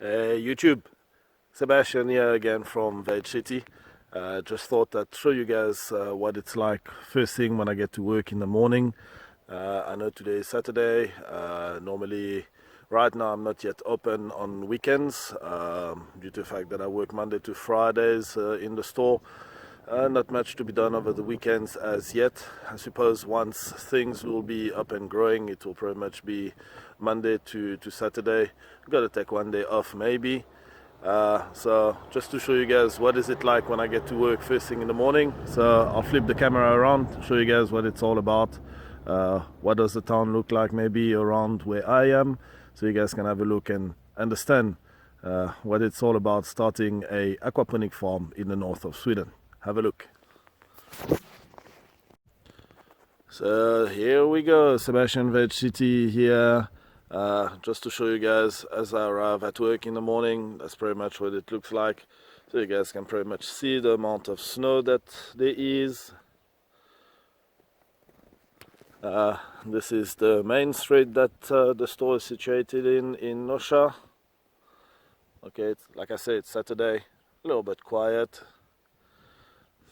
Hey YouTube, Sebastian here again from Veg City. Just thought I'd show you guys what it's like first thing when I get to work in the morning. I know today is Saturday. Normally, right now I'm not yet open on weekends due to the fact that I work Monday to Fridays in the store. Not much to be done over the weekends as yet. I suppose once things will be up and growing, it will pretty much be Monday to Saturday. Got to take one day off maybe. So just to show you guys what is it like when I get to work first thing in the morning. So I'll flip the camera around, show you guys what it's all about. What does the town look like maybe around where I am, so you guys can have a look and understand what it's all about starting a aquaponic farm in the north of Sweden. Have a look. So here we go, Sebastian Veg City here. Just to show you guys as I arrive at work in the morning, that's pretty much what it looks like. So you guys can pretty much see the amount of snow that there is. This is the main street that the store is situated in Nosha. Okay, like I said, it's Saturday, a little bit quiet.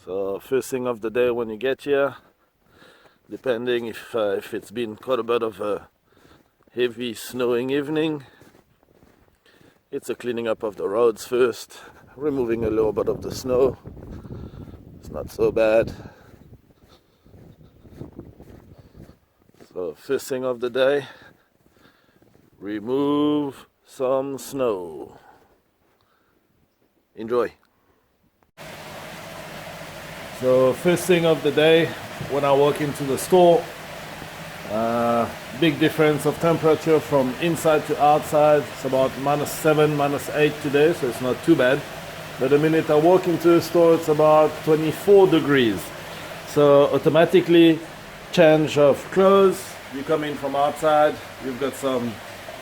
So first thing of the day when you get here, depending if it's been quite a bit of a heavy snowing evening, it's a cleaning up of the roads first, removing a little bit of the snow. It's not so bad. So first thing of the day, remove some snow. Enjoy. So first thing of the day when I walk into the store, big difference of temperature from inside to outside. It's about -7, -8 today, so it's not too bad. But the minute I walk into the store, it's about 24 degrees. So automatically change of clothes. You come in from outside, you've got some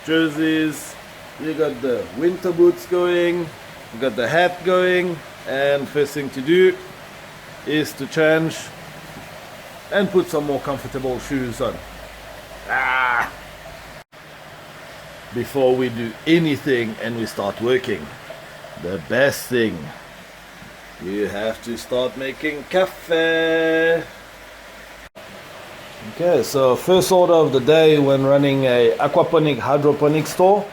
jerseys, you got the winter boots going, you got the hat going, and first thing to do is to change and put some more comfortable shoes on. Before we do anything and we start working, the best thing, you have to start making cafe. Okay, so first order of the day when running a aquaponic hydroponic store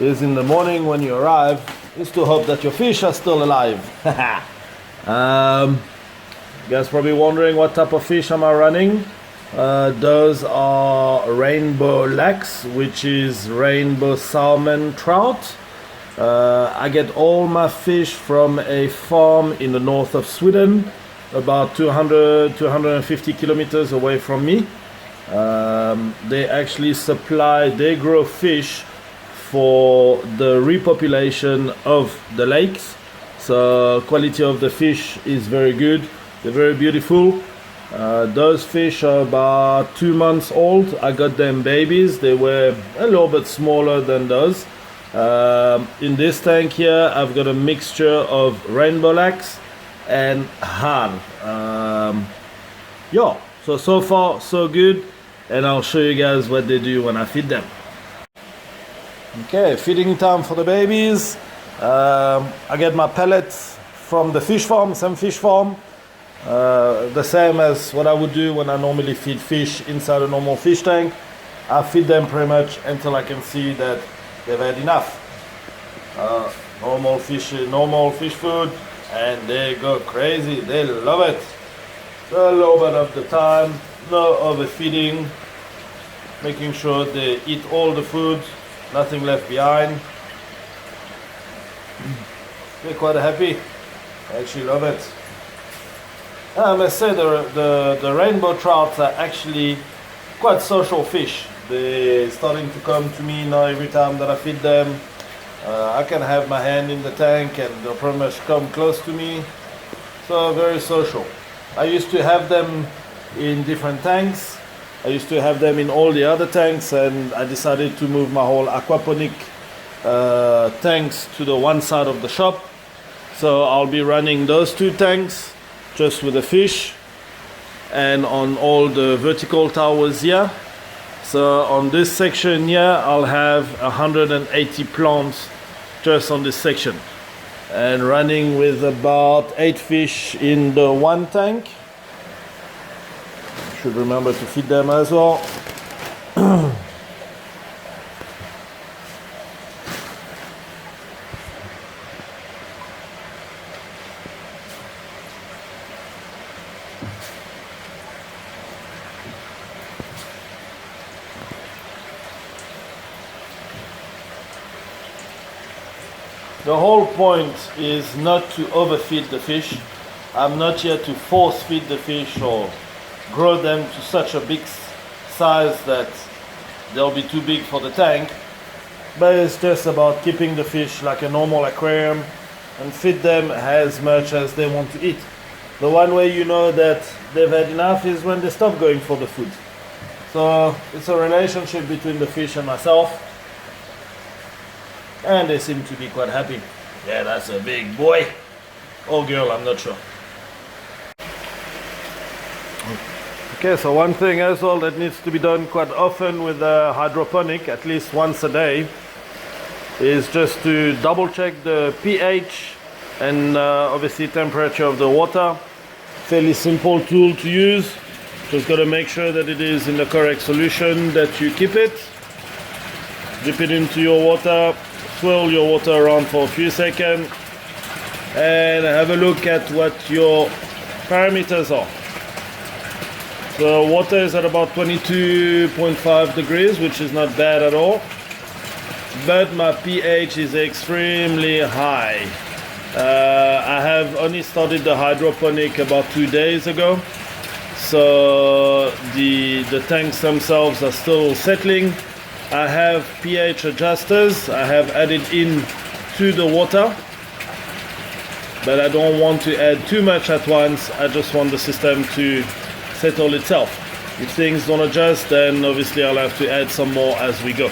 is in the morning when you arrive is to hope that your fish are still alive. You guys probably wondering what type of fish am I running. Those are rainbow laks, which is rainbow salmon trout. I get all my fish from a farm in the north of Sweden, about 250 kilometers away from me. They actually they grow fish for the repopulation of the lakes. So quality of the fish is very good. They're very beautiful. Those fish are about 2 months old. I got them babies. They were a little bit smaller than those. In this tank here, I've got a mixture of rainbow laks and han. Yeah, so far so good. And I'll show you guys what they do when I feed them. Okay, feeding time for the babies. I get my pellets from the fish farm, same fish farm. The same as what I would do when I normally feed fish inside a normal fish tank. I feed them pretty much until I can see that they've had enough. Normal fish food, and they go crazy. They love it. So a little bit of the time, no overfeeding, making sure they eat all the food, nothing left behind. They're quite happy. I actually love it. I must say the rainbow trouts are actually quite social fish. They're starting to come to me now every time that I feed them. I can have my hand in the tank and they'll pretty much come close to me. So very social. I used to have them in different tanks. I used to have them in all the other tanks, and I decided to move my whole aquaponic tanks to the one side of the shop. So I'll be running those 2 tanks just with the fish, and on all the vertical towers here. So on this section here, I'll have 180 plants just on this section, and running with about 8 fish in the one tank. Should remember to feed them as well. The whole point is not to overfeed the fish. I'm not here to force feed the fish or grow them to such a big size that they'll be too big for the tank. But it's just about keeping the fish like a normal aquarium and feed them as much as they want to eat. The one way you know that they've had enough is when they stop going for the food. So it's a relationship between the fish and myself. And they seem to be quite happy. Yeah, that's a big boy. Or girl, I'm not sure. Okay, so one thing as well that needs to be done quite often with hydroponic, at least once a day, is just to double check the pH and obviously temperature of the water. Fairly simple tool to use. Just got to make sure that it is in the correct solution that you keep it. Dip it into your water. Swirl your water around for a few seconds and have a look at what your parameters are. So water is at about 22.5 degrees, which is not bad at all, but my pH is extremely high. I have only started the hydroponic about 2 days ago, so the tanks themselves are still settling. I have pH adjusters I have added in to the water, but I don't want to add too much at once. I just want the system to settle itself. If things don't adjust, then obviously I'll have to add some more as we go.